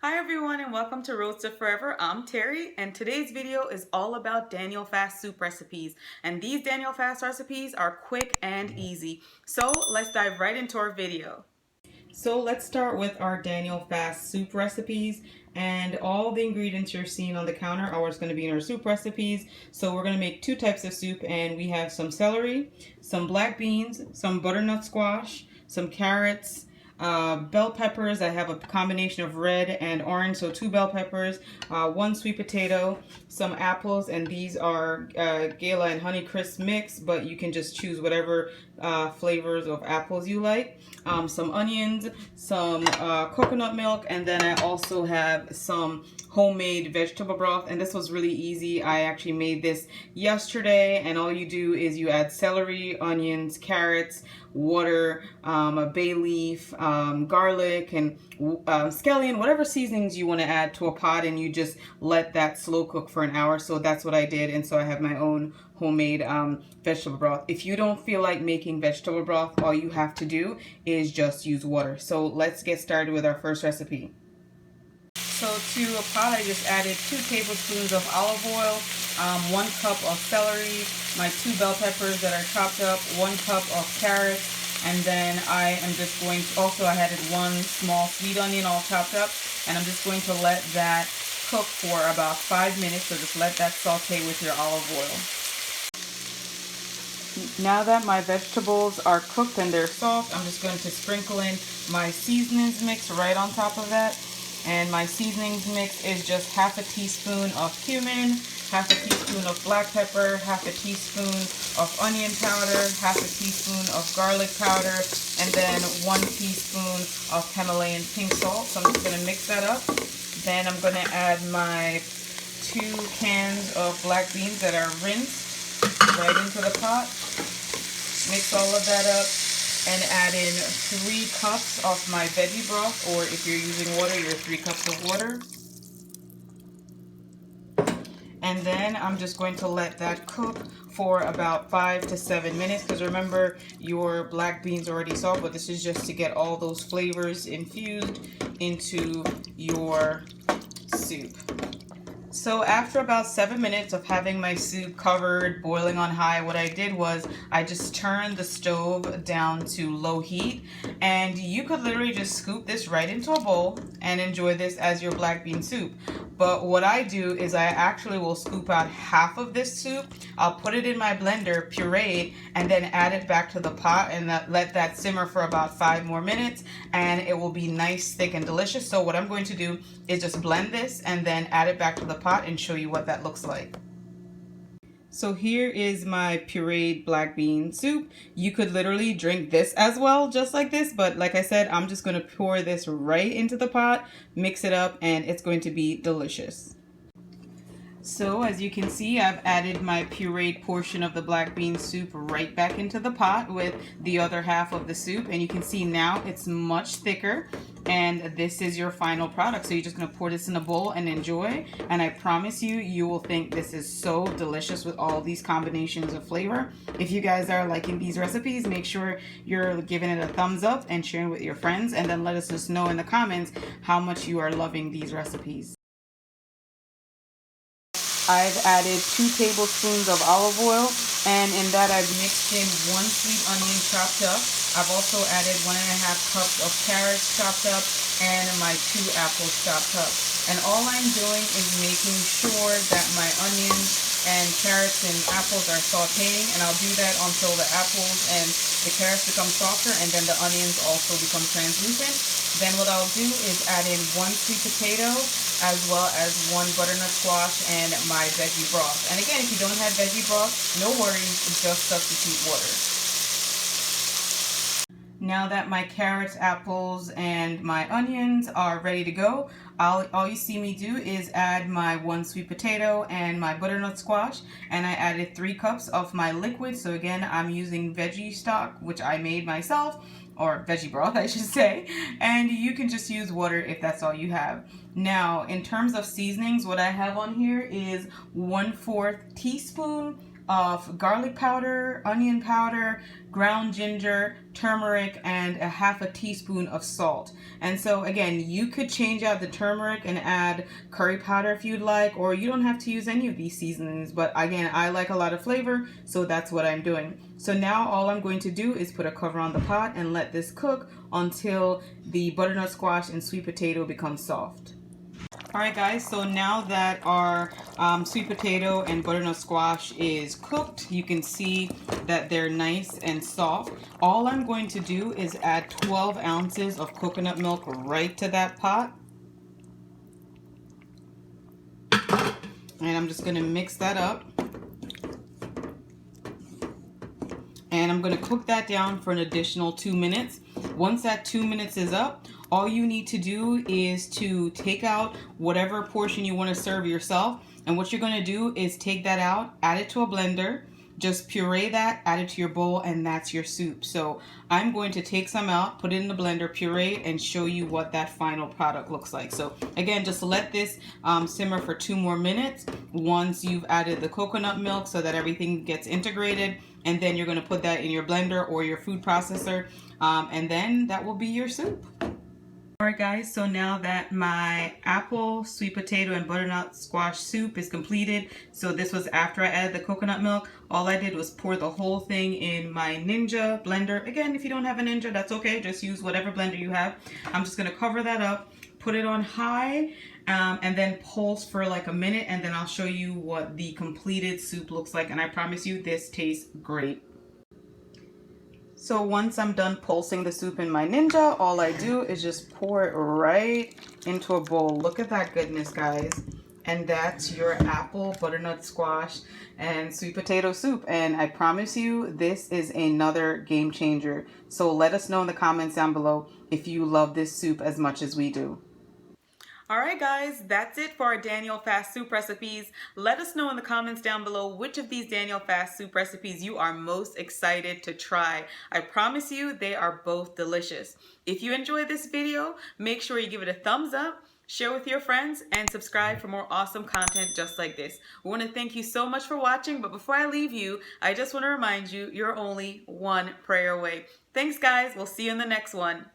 Hi everyone and welcome to Roads to Forever. I'm Terry and today's video is all about Daniel Fast soup recipes. And these Daniel Fast recipes are quick and easy. So let's dive right into our video. So let's start with our Daniel Fast soup recipes, and all the ingredients you're seeing on the counter are what's going to be in our soup recipes. So we're going to make two types of soup, and we have some celery, some black beans, some butternut squash, some carrots, bell peppers. I have a combination of red and orange, so two bell peppers, one sweet potato, some apples, and these are Gala and Honeycrisp mix, but you can just choose whatever flavors of apples you like. Some onions, some coconut milk, and then I also have some homemade vegetable broth, and this was really easy. I actually made this yesterday, and all you do is you add celery, onions, carrots, water, a bay leaf, garlic, and scallion, whatever seasonings you want to add to a pot, and you just let that slow cook for an hour. So that's what I did, and so I have my own homemade vegetable broth. If you don't feel like making vegetable broth, all you have to do is just use water. So let's get started with our first recipe. So to a pot, I just added 2 tablespoons of olive oil, 1 cup of celery, my 2 bell peppers that are chopped up, 1 cup of carrots, and then I am just going to, also I added 1 small sweet onion all chopped up, and I'm just going to let that cook for about 5 minutes, so just let that saute with your olive oil. Now that my vegetables are cooked and they're soft, I'm just going to sprinkle in my seasonings mix right on top of that. And my seasonings mix is just half a teaspoon of cumin, half a teaspoon of black pepper, half a teaspoon of onion powder, half a teaspoon of garlic powder, and then 1 teaspoon of Himalayan pink salt. So I'm just going to mix that up. Then I'm going to add my 2 cans of black beans that are rinsed right into the pot. Mix all of that up and add in 3 cups of my veggie broth, or if you're using water, your 3 cups of water. And then I'm just going to let that cook for about 5 to 7 minutes, because remember, your black beans are already soft, but this is just to get all those flavors infused into your soup. So after about 7 minutes of having my soup covered, boiling on high, what I did was I just turned the stove down to low heat, and you could literally just scoop this right into a bowl and enjoy this as your black bean soup. But what I do is I actually will scoop out half of this soup, I'll put it in my blender, puree it, and then add it back to the pot and let that simmer for about 5 more minutes, and it will be nice, thick, and delicious. So what I'm going to do is just blend this and then add it back to the pot and show you what that looks like. So here is my pureed black bean soup. You could literally drink this as well, just like this, but like I said, I'm just going to pour this right into the pot, mix it up, and it's going to be delicious. So as you can see, I've added my pureed portion of the black bean soup right back into the pot with the other half of the soup, and you can see now it's much thicker, and this is your final product. So you're just going to pour this in a bowl and enjoy, and I promise you, you will think this is so delicious with all these combinations of flavor. If you guys are liking these recipes, make sure you're giving it a thumbs up and sharing with your friends, and then let us just know in the comments how much you are loving these recipes. I've added 2 tablespoons of olive oil, and in that I've mixed in 1 sweet onion chopped up. I've also added 1.5 cups of carrots chopped up and my 2 apples chopped up. And all I'm doing is making sure that my onions and carrots and apples are sauteing, and I'll do that until the apples and the carrots become softer, and then the onions also become translucent. Then what I'll do is add in 1 sweet potato as well as 1 butternut squash and my veggie broth. And again, if you don't have veggie broth, no worries, just substitute water. Now that my carrots, apples, and my onions are ready to go, all you see me do is add my 1 sweet potato and my butternut squash, and I added 3 cups of my liquid. So again, I'm using veggie stock, which I made myself, or veggie broth I should say, and you can just use water if that's all you have. Now in terms of seasonings, what I have on here is 1/4 teaspoon of garlic powder, onion powder, ground ginger, turmeric, and a half a teaspoon of salt. And so again, you could change out the turmeric and add curry powder if you'd like, or you don't have to use any of these seasonings. But again, I like a lot of flavor, so that's what I'm doing. So now all I'm going to do is put a cover on the pot and let this cook until the butternut squash and sweet potato become soft. Alright guys, so now that our sweet potato and butternut squash is cooked, you can see that they're nice and soft. All I'm going to do is add 12 ounces of coconut milk right to that pot. And I'm just going to mix that up. And I'm going to cook that down for an additional 2 minutes. Once that 2 minutes is up, all you need to do is to take out whatever portion you want to serve yourself. And what you're going to do is take that out, add it to a blender, just puree that, add it to your bowl, and that's your soup. So I'm going to take some out, put it in the blender, puree, and show you what that final product looks like. So again, just let this simmer for 2 more minutes once you've added the coconut milk so that everything gets integrated. And then you're going to put that in your blender or your food processor, and then that will be your soup. Alright guys, so now that my apple, sweet potato, and butternut squash soup is completed, so this was after I added the coconut milk, all I did was pour the whole thing in my Ninja blender. Again, if you don't have a Ninja, that's okay, just use whatever blender you have. I'm just going to cover that up, put it on high, and then pulse for like a minute, and then I'll show you what the completed soup looks like, and I promise you this tastes great. So once I'm done pulsing the soup in my Ninja, all I do is just pour it right into a bowl. Look at that goodness, guys. And that's your apple, butternut squash, and sweet potato soup. And I promise you, this is another game changer. So let us know in the comments down below if you love this soup as much as we do. Alright guys, that's it for our Daniel Fast soup recipes. Let us know in the comments down below which of these Daniel Fast soup recipes you are most excited to try. I promise you they are both delicious. If you enjoyed this video, make sure you give it a thumbs up, share with your friends, and subscribe for more awesome content just like this. We want to thank you so much for watching, but before I leave you, I just want to remind you, you're only one prayer away. Thanks guys, we'll see you in the next one.